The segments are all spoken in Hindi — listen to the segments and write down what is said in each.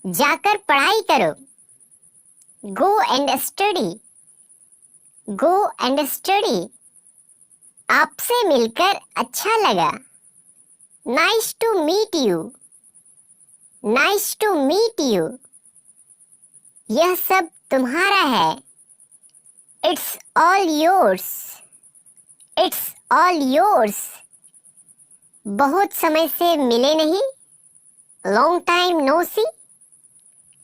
जाकर पढ़ाई करो। Go and study, go and study. आपसे मिलकर अच्छा लगा। Nice to meet you, nice to meet you. यह सब तुम्हारा है। It's all yours, it's all yours. बहुत समय से मिले नहीं। Long time no see,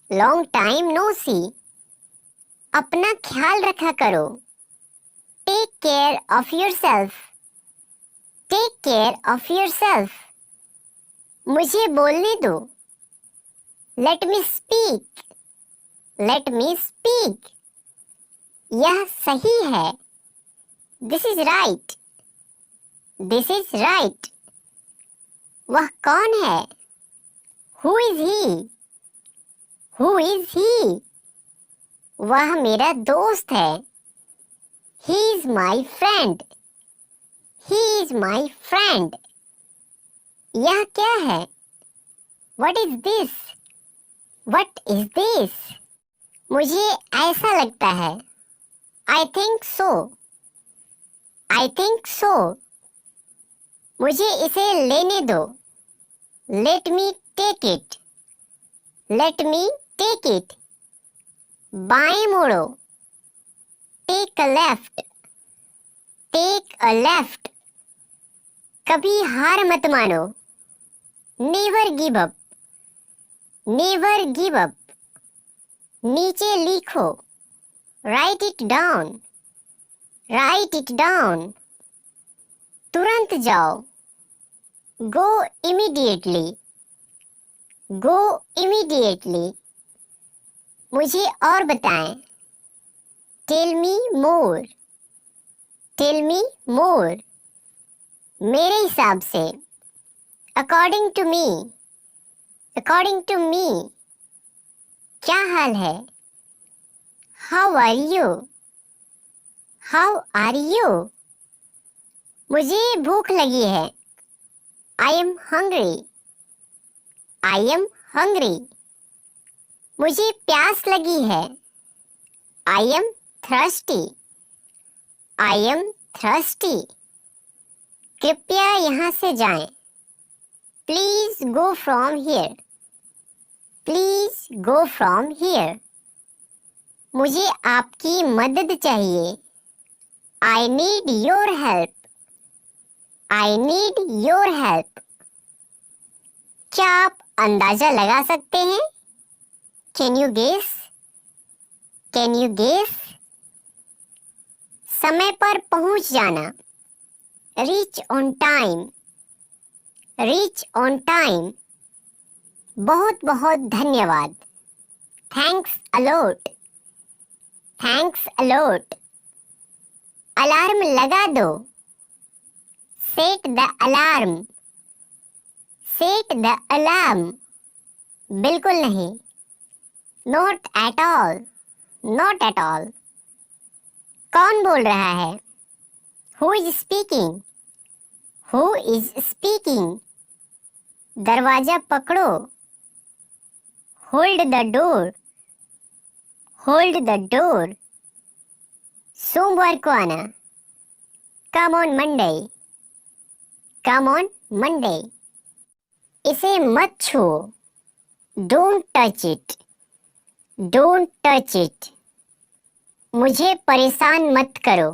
long time no see. अपना ख्याल रखा करो। Take care of yourself, take care of yourself. मुझे बोलने दो। Let me speak, let me speak. यह सही है। This is right, this is right. वह कौन है? Who is he, who is he? वह मेरा दोस्त है। He is my friend, he is my friend. यह क्या है? What is this, what is this? मुझे ऐसा लगता है। I think so, I think so. मुझे इसे लेने दो। Let me take it, let me take it. बाएं मोड़ो। Take a left, take a left. कभी हार मत मानो। Never give up, never give up. नीचे लिखो। Write it down, write it down. तुरंत जाओ। Go immediately, go immediately. मुझे और बताएं। Tell me more, tell me more. मेरे हिसाब से। According to me, according to me. क्या हाल है? How are you, how are you? मुझे भूख लगी है। I am hungry, I am hungry. मुझे प्यास लगी है। I am thirsty, I am thirsty. कृपया यहाँ से जाएं। Please go from here, please go from here. मुझे आपकी मदद चाहिए। I need your help, I need your help. क्या आप अंदाजा लगा सकते हैं? Can you guess, can you guess? समय पर पहुंच जाना। Reach on time, reach on time. बहुत बहुत धन्यवाद। Thanks a lot, thanks a lot. Alarm लगा दो। Set the alarm, set the alarm. बिल्कुल नहीं। Not at all, not at all. कौन बोल रहा है? Who is speaking, who is speaking? दरवाजा पकड़ो। Hold the door, hold the door. सोमवार को आना। Come on Monday, come on Monday. इसे मत छुओ। Don't touch it, don't touch it. मुझे परेशान मत करो।